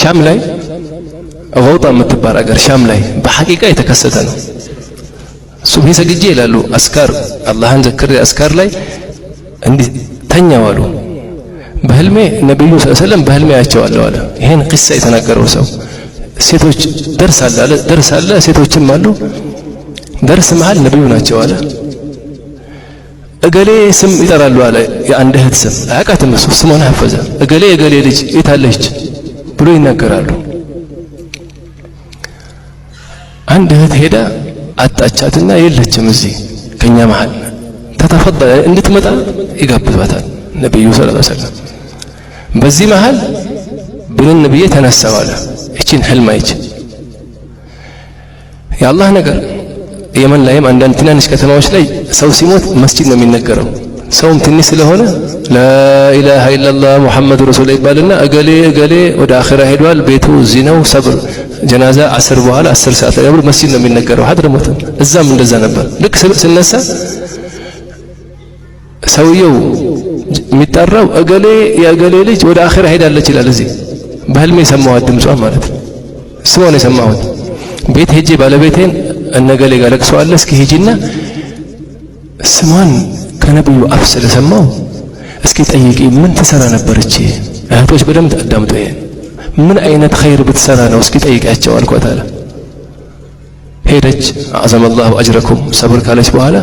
ሻም ላይ غوطة የምትባል አገር ሻም ላይ በሐቂቃ የተከሰተ ነው። ሱብሂ ሰግጄ ይላሉ አስካር አላህን ዘክሬ አስካር ላይ እንዲህ ተኛው አሉ። በህልሜ ነብዩ ሰለላሁ ዐለይሂ ወሰለም በህልሜ ያያቸዋለሁ አለ። ይሄን ቂሳ የተናገረው ሰው ሴቶች ደርስ አለ ሴቶችም አሉ። ደርስ መሃል ነብዩ ናቸው አለ። እገሌ ስም ይጠራሉ አለ። የአንድ እህት ስም አያውቃትም እሱ ስሟን ሐፈዘ። እገሌ የገሌ ልጅ የታለች ብሎ ይናገራሉ። አንድ እህት ሄዳ አጣቻትና የለችም እዚህ ከኛ መሃል ተተፈضل እንድትመጣ ይጋብዛታል ነብዩ ሰለላሁ ዐለይሂ ወሰለም። በዚህ መሃል ብለን ነብዩ ተነሳው አለ። እቺን ህልም አይች የአላህ ነገር የመን ላይም አንዳንድ ትናንሽ ከተማዎች ላይ ሰው ሲሞት መስጂድ ነው የሚነገረው። ሰውም ትንሽ ስለሆነ ላኢላሃ ኢላላህ ሙሐመድ ረሱሉላህ ይባልና እገሌ ወደ አኺራ ሄዷል ቤቱ እዚህ ነው ሰብር ጀናዛ 10 በኋላ 10 ሰዓት ላይ ብሎ መስጂድ ነው የሚነገረው። ሐድረሞት እዛም እንደዛ ነበር። ልክ ስነሳ ሰውየው የሚጠራው እገሌ የእገሌ ልጅ ወደ አኺራ ሄዳለች ይላል። እዚህ በህልሜ የሰማሁት ድምጿን ማለት ነው ስሟን የሰማሁት። ቤት ሄጄ ባለቤቴን እነገሌ ጋር ለቅሶ አለ እስኪ ሂጂና ስሟን ከነብዩ አፍ ስለሰማው እስኪ ጠይቂ ምን ትሰራ ነበርች? እህቶች በደንብ አዳምጡ። ይሄን ምን አይነት ኸይር ብትሰራ ነው እስኪ ጠይቂያቸው አልኳት አለ። ሄደች አዘመ አላሁ አጅረኩም ሰብር ካለች በኋላ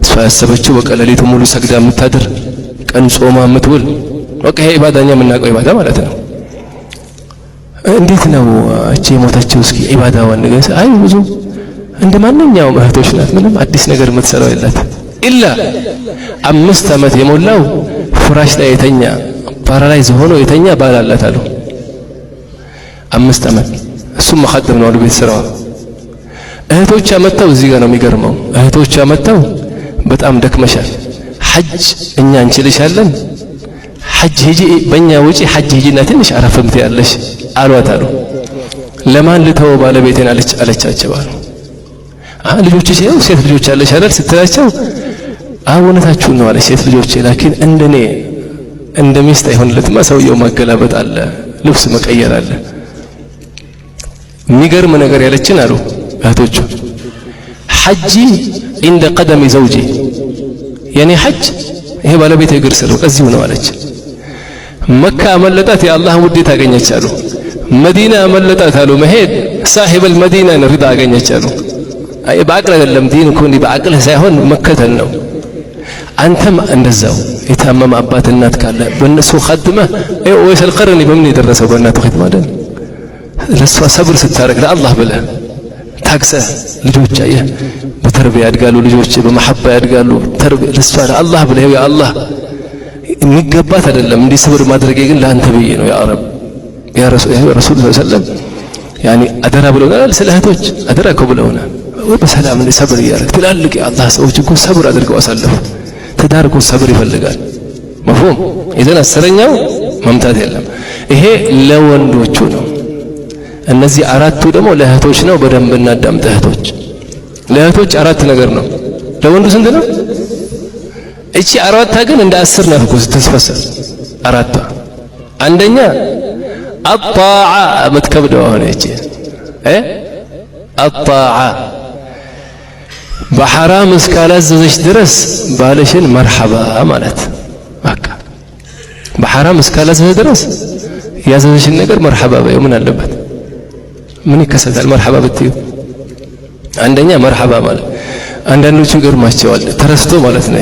እሷ ያሰበችው በቃ ሌሊቱን ሙሉ ሰግዳ የምታድር ቀን ጾማ የምትውል በቃ ይሄ ኢባዳኛ የምናውቀው ኢባዳ ማለት ነው። እንዴት ነው እቺ የሞተችው እስኪ ኢባዳዋን ንገስ? አይ ብዙ እንደ ማንኛውም እህቶች ናት ምንም አዲስ ነገር የምትሰራው የላት ኢላ 5 ዓመት የሞላው ፍራሽ ላይ የተኛ ፓራላይዝ ሆኖ የተኛ ባል አላት አሉ። 5 ዓመት እሱም መሐደም ነው ቤት ስራዋ። እህቶቿ መተው እዚህ ጋር ነው የሚገርመው። እህቶቿ መተው በጣም ደክመሻል ሐጅ እኛ እንችልሻለን ሐጅ ሂጂ በእኛ ውጪ ሐጅ ሂጂና ትንሽ አረፍምት ያለሽ አሏት አሉ። ለማን ልተው ባለቤቴን አለቻቸው አሉ። ልጆች ሲያዩ ሴት ልጆች አለሽ አይደል ስትላቸው እውነታችሁን ነው አለች ሴት ልጆች ላኪን እንደኔ እንደ ሚስት አይሆንለትማ ሰውየው ማገላበጥ አለ ልብስ መቀየር አለ። የሚገርም ነገር ያለችን አሉ እህቶቹ ሐጂ عند قدم زوجي የኔ ሐጅ ይሄ ባለቤቴ እግር ስር እዚሁ ነው አለች። መካ አመለጣት የአላህ ውዴታ አገኘች አሉ። መዲና አመለጣት አሉ መሄድ صاحب المدينة ሪዳ አገኘች አሉ። አይ በአቅል አይደለም ዲን እኮ እንዲህ በአቅል ሳይሆን መከተል ነው። አንተም እንደዛው የታመመ አባት እናት ካለ በእነሱ ኸድመህ ወይስ القرن በምን የደረሰው በእናቱ ኸድመህ አይደል ለሷ ሰብር ስታረግ ለአላህ ብለህ ታግሰህ ልጆች አየህ በተርቢያ ያድጋሉ ልጆች በመሐባ ያድጋሉ። ለሷ ለአላህ ብለህ ያ አላህ የሚገባት አይደለም እንዲህ ሰብር ማድረግ ግን ለአንተ ብዬ ነው ያ ረብ ያ ረሱል ሰለላሁ ዐለይሂ ወሰለም ያኒ አደራ ብለውናል። ስለ እህቶች አደራ እኮ ብለውናል። በሰላም እንደ ሰብር ያረግ ትላልቅ የአላህ ሰዎች እኮ ሰብር አድርገው አሳለፉ። ትዳር እኮ ሰብር ይፈልጋል። መፍሁም ኢዘን አስረኛው መምታት የለም። ይሄ ለወንዶቹ ነው። እነዚህ አራቱ ደግሞ ለእህቶች ነው። በደንብ እናዳምጥ እህቶች። ለእህቶች 4 ነገር ነው። ለወንዱ ስንት ነው? እቺ 4 ግን እንደ 10 ናት እኮ ስትፈሰል 4። አንደኛ አጣዓ መትከብደው ሆነ እቺ አጣዓ በሐራም እስካላዘዘሽ ድረስ ባለሽን መርሐባ ማለት በቃ በሐራም እስካላዘዘሽ ድረስ ያዘዘሽን ነገር መርሐባ በይው። ምን አለበት? ምን ይከሰታል መርሐባ ብትዩ? አንደኛ መርሐባ ማለት አንዳንዶቹ ይገርማቸዋል ተረስቶ ማለት ነው።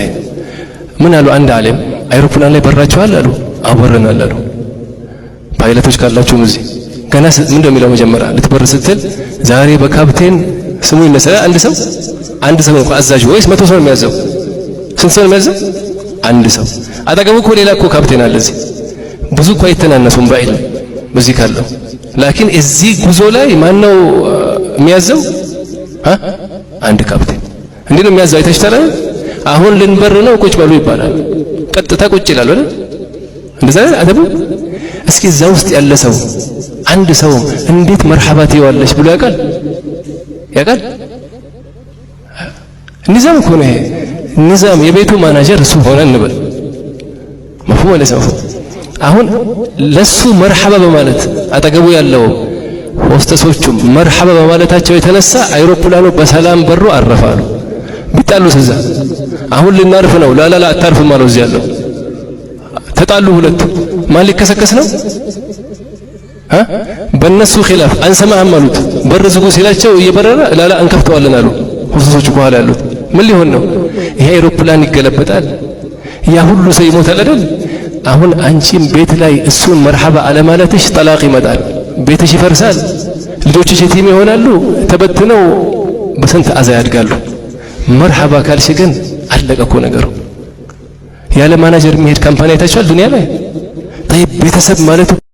ምን አሉ አንድ ዓለም አይሮፕላን ላይ በራችኋል አሉ። አወረናል አሉ። ፓይለቶች ካላችሁም እዚህ ገና ምን እንደሚለው መጀመሪያ ልትበር ስትል ዛሬ በካፕቴን ስሙ ይነሳል አንድ ሰው እንኳን አዛዥ ወይስ 100 ሰው የሚያዘው? ስንት ሰው የሚያዘው? አንድ ሰው። አጠገቡ እኮ ሌላ እኮ ካፕቴን አለ። እዚህ ብዙ እኮ አይተናነሱም ባይል በዚህ ካለው ላኪን እዚህ ጉዞ ላይ ማን ነው የሚያዘው? አንድ ካፕቴን። እንዴት ነው የሚያዘው? አይተሽታል? አሁን ልንበር ነው ቁጭ በሉ ይባላል። ቀጥታ ቁጭ ይላል አይደል? እንደዛ አደቡ። እስኪ እዛ ውስጥ ያለ ሰው አንድ ሰው እንዴት መርሐባት ይዋለሽ ብሎ ያውቃል? ኒዛም እኮ ነው ይሄ ኒዛም። የቤቱ ማናጀር እሱ ሆነ እንበል መፍሁም ወለሰው አሁን ለሱ መርሐባ በማለት አጠገቡ ያለው ሆስተሶቹም መርሐባ በማለታቸው የተነሳ አይሮፕላኑ በሰላም በሩ አረፋሉ። ቢጣሉስ እዛ አሁን ልናርፍ ነው ላላላ አታርፍም አለው። እዚህ ያለው ተጣሉ ሁለቱ። ማን ሊከሰከስ ነው? በእነሱ ኺላፍ አንሰማህም አሉት። በር ዝጉ ሲላቸው እየበረረ ላላ እንከፍተዋለን አሉ። ሆስተሶቹ በኋላ ያሉት ምን ሊሆን ነው? ይሄ አይሮፕላን ይገለበጣል፣ ያ ሁሉ ሰው ይሞታል አይደል? አሁን አንቺም ቤት ላይ እሱን መርሐባ አለማለትሽ ጠላቅ ይመጣል፣ ቤትሽ ይፈርሳል፣ ልጆችሽ የቲም ይሆናሉ፣ ተበትነው በስንት አዛ ያድጋሉ። መርሐባ ካልሽ ግን አለቀ እኮ ነገሩ። ያለ ማናጀር የሚሄድ ካምፓኒ አይታችኋል ዱንያ ላይ? ጠይብ ቤተሰብ ማለት